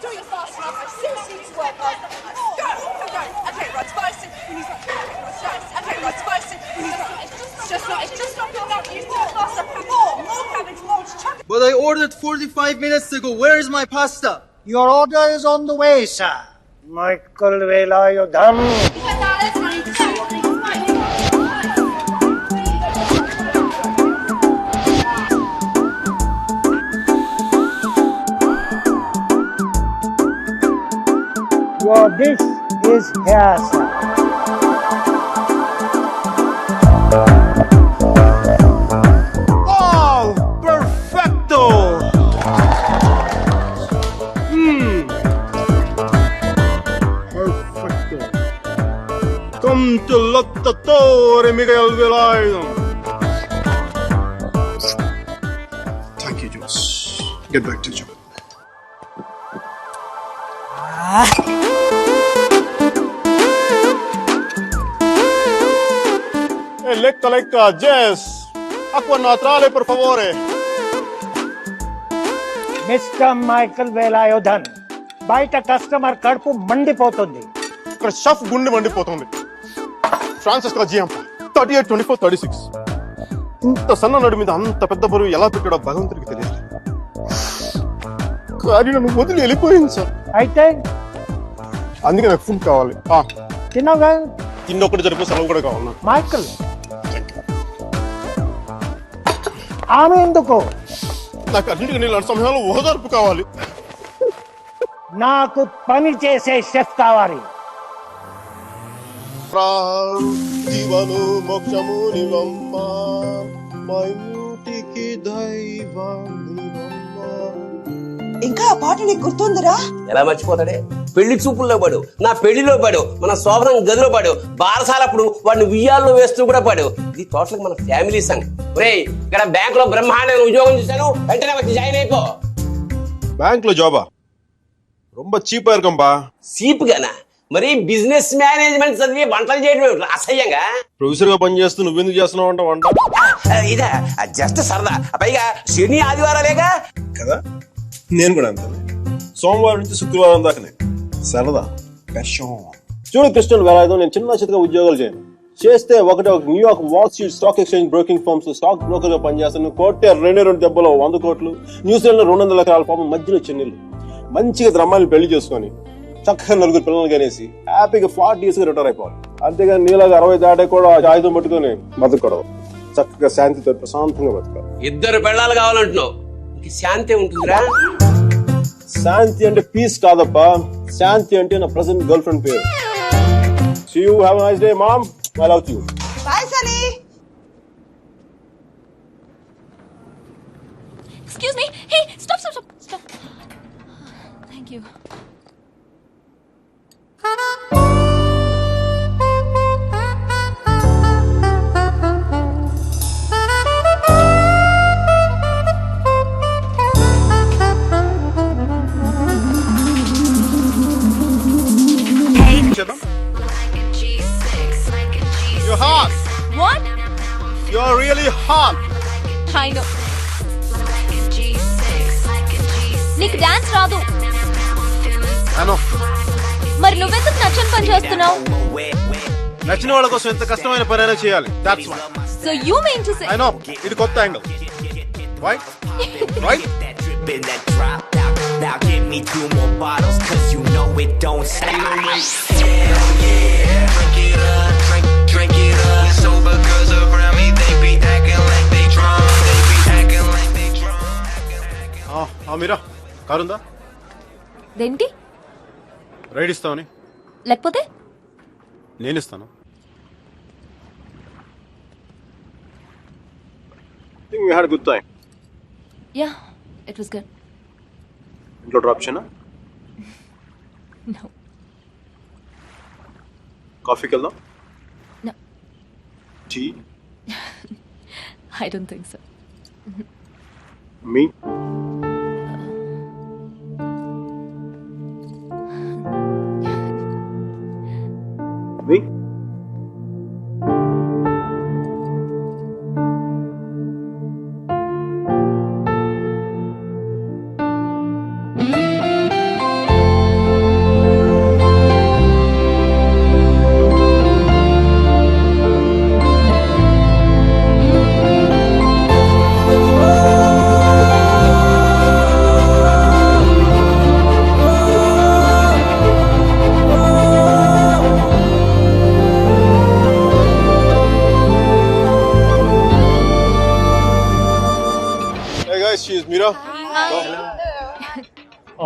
sure you're fast enough. I seriously need to work fast enough. Go! Go! Okay, right, spicy. Okay, right, spicy. It's just not good enough. You need to go faster. More cabbage, more chuck. But I ordered 45 minutes ago. Where is my pasta? Your order is on the way, sir. Michael Velayudhan. Your dish is here, sir. Oh, perfecto! Perfecto. Come to Lottatore, Miguel Velayudhan. Thank you, Josh. Get back to job. Lecca, Jess. Acqua naturale, per favore. Mr. Michael Velayudhan. బయట customer కడుపు మండిపోతుంది. ఇక్కడ chef గుండె మండిపోతుంది. Francis GM 38, 24, 36. ఇంత సన్న నడు మీద అంత పెద్ద బరువు ఎలా పెట్టాడో భగవంతుడికి తెలియదు. కానీ నన్ను వదిలి వెళ్ళిపోయింది సార్. అయితే అందుకే నాకు ఫుడ్ కావాలి. తిన్నాగా తిన్నొక్కటి జరిపే సెలవు కూడా కావాలి నాకు. మైకల్ ఆమె ఎందుకు? నాకు అన్నింటికి నేను సమయంలో ఓదార్పు కావాలి. నాకు పని చేసే షెఫ్ కావాలి. జీవను మోక్షము నివమ్మ మా ఇంటికి దైవానివమ్మ. ఇంకా ఆ పాట నీకు గుర్తుందిరా? ఎలా మర్చిపోతాడే? పెళ్లి చూపుల్లో పడు, నా పెళ్లిలో పడు, మన శోభనం గదిలో పడు, బారసాలప్పుడు వాడిని ఉయ్యాల్లో వేస్తూ కూడా పడు. ఇది టోటల్ మన ఫ్యామిలీ సంఘ్. ఒరేయ్, ఇక్కడ బ్యాంక్ లో బ్రహ్మాండమైన ఉద్యోగం చూశాను, వెంటనే వచ్చి జాయిన్ అయిపో. బ్యాంక్ లో జాబా? ரொம்ப చీపా இருக்கும்பா. సీప్ గానా? మరి బిజినెస్ మేనేజ్మెంట్ చదివి వంటలు చేయడం అసహ్యంగా. ప్రొఫెసర్ గా పని చేస్తూ నువ్వెందుకు చేస్తున్నావు అంట వంట? ఇదా జస్ట్ సరదా. పైగా శని ఆదివారాలేగా కదా. నేను కూడా అంతే. సోమవారం నుంచి శుక్రవారం దాకానే సరదా. చూడు కృష్ణన్ వేలాయుధం, నేను చిన్న చితగా ఉద్యోగాలు చేయను. చేస్తే ఒక New York Wall street stock exchange broking firms stock broker గా పనిచేస్తాను. కోటే 2 దెబ్బలో 100 కోట్లు. న్యూజిలాండ్ లో 200 ఎకరాల పాపం మధ్యలో చెన్నెళ్ళు. మంచిగా అమ్మాయిని పెళ్లి చేసుకొని చక్కగా 4 పిల్లలు కనేసి హ్యాపీగా 40 years గా రిటైర్ అయిపోవాలి. అంతేగాని నీలాగా 60 దాటే కూడా ఆయుధం పట్టుకొని బతకూడదు. చక్కగా శాంతితో ప్రశాంతంగా బతకాలి. 2 పెళ్ళాలు కావాలంటున్నావు, శాంతి ఉంటుందిరా. శాంతి అంటే పీస్ కాదప్పా. శాంతి అంటే నా ప్రెసెంట్ గర్ల్ ఫ్రెండ్ పేరు. See you, have a nice day, mom. I love you. Bye, Sunny. Excuse me. Hey, stop. Thank you. You're hot. What? You're really hot. I know. నీకు డాన్స్ రాదు. I know. మరి నువ్వెందుకు నచ్చని పని చేస్తున్నావు? నచ్చిన వాళ్ళ కోసం ఎంత కష్టమైన పనైనా చేయాలి. That's why. So you mean to say? I know. ఇది కొత్త angle. Right? Right? Now give me 2 more bottles, cause you know it don't stop. Hell yeah, drink it up, drink it up. Sober girls around me, they be acting like they drunk. They be acting like they drunk. మీరా కారుందా? దేనికి? Ride ఇస్తావని? లేకపోతే నేను ఇస్తాను. I think we had a good time. Yeah, it was good. ఇంట్లో drop చేయనా? No. కాఫీకి వెళ్దాం? No. Tea? I don't think so. మీ? మీ?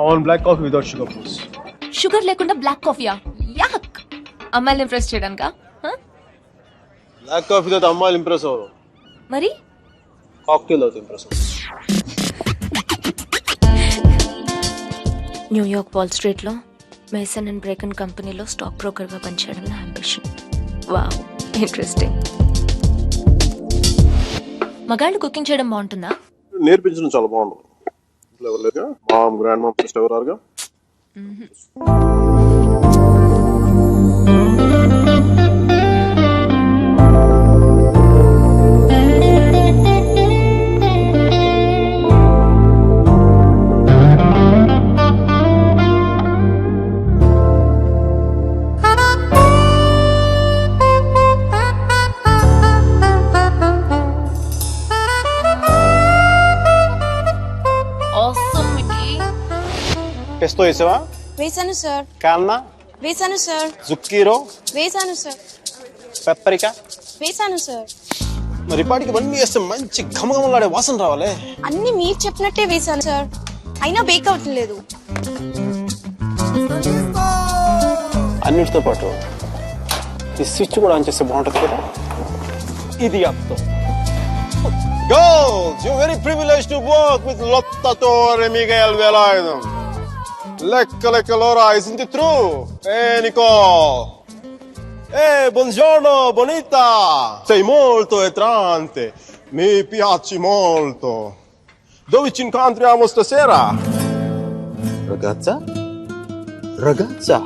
Want black coffee without sugar please. Sugar లేకుండా బ్లాక్ కాఫీయా? యాక్. అమ్మాయిని ఇంప్రెస్ చేయడానికా? బ్లాక్ కాఫీ తో అమ్మాయిలు ఇంప్రెస్ అవ్వరు, మరి కాక్టైల్ అవుతుంది ఇంప్రెస్ అవ్వరు. న్యూయార్క్ వాల్ స్ట్రీట్ లో మేసన్ అండ్ బ్రేకన్ కంపెనీలో స్టాక్ బ్రోకర్ గా పనిచేయడం నా అంబిషన్. Wow, interesting. మగాళ్ళు కుకింగ్ చేయడం బాగుంటుందా? నేర్పించడం చాలా బాగుంటుంది. ఇంట్లో ఎవరు లేరుగా? మామ్, గ్రాండ్ మామ్, సిస్టర్ ఎవరారుగా? ఆసమ్ మికి. పెస్తో వేసావా? వేసాను సార్. కాల్నా, వేసాను సార్. జుక్కీరో, వేసాను సార్. పెప్పరికా. వేసాను సార్. మరి ఇప్పటికి ఇవన్నీ వేస్తే మంచి ఘమఘమలాడే వాసన రావాలి. అన్ని మీరు చెప్పినట్టే వేసాను సార్, అయినా బేక్ అవ్వట్లేదు. అన్నిటితో పాటు ఈ స్విచ్ కూడా ఆన్ చేస్తే బాగుంటుంది కదా. ఇది అర్థం. Girls, you're very privileged to work with Lottatore Miguel Velarde. Lecca Laura, isn't it true? Hey Nicole. Hey, buongiorno, bonita. Sei molto entrante. Mi piaci molto. Dove ci incontriamo stasera? Ragazza? Ragazza.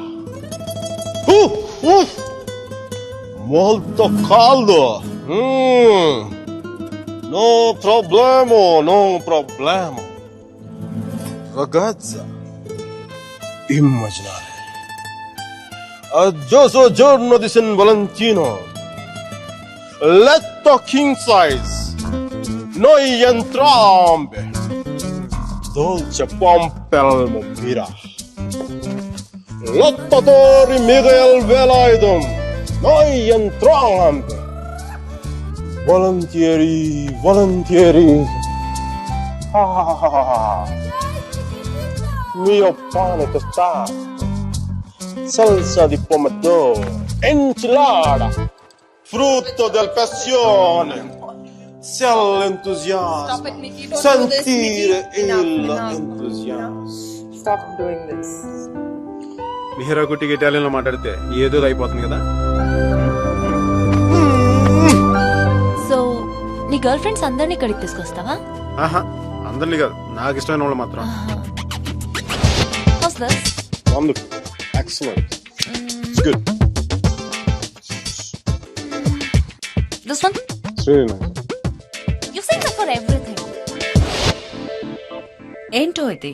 Molto caldo. No problema, no problema. Ragazza, immaginare. Aggioso giorno di San Valentino. Letto king size. Noi entrambe. Dolce pompelmo mira. Lottatore Miguel Velarde. Noi entrambe. Volentieri, volentieri. Mio pane tostato, salsa di pomodoro, enchilada, frutto del passione. C'è l'entusiasmo. Stop it, Mickey. Don't do this, Sentire Mickey. Enough. l'entusiasmo. Stop doing this. Mihira కుట్టికి ఇటాలియన్లో మాట్లాడితే ఏదో అయిపోతుంది కదా. So నీ girl friends అందరినీ ఇక్కడికి తీసుకొస్తావా? ఆహా, అందరినీ కాదు, నాకు ఇష్టమైన వాళ్ళు మాత్రం. How's this? Wonderful, excellent, it's good, This one? it's really nice. You say that for everything. ఏంటో ఇది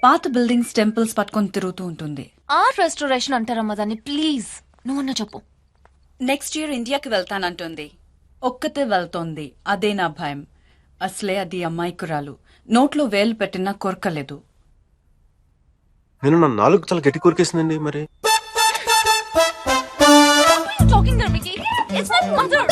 పాత బిల్డింగ్స్ టెంపుల్స్ పట్టుకొని తిరుగుతూ ఉంటుంది. ఆర్ట్ రెస్టోరేషన్ అంటారమ్మా దాన్ని. ప్లీజ్ నువ్వన్నా చెప్పు. నెక్స్ట్ ఇయర్ ఇండియాకి వెళ్తానంటుంది. ఒక్కతే వెళ్తోంది, అదే నా భయం. అసలే అది అమ్మాయికురాలు, నోట్లో వేలు పెట్టినా కొరకలేదు. నేను నా నాలుగు చాలా గట్టి కోరికేసిందండి. మరి Talking there, Mickey. It's my mother.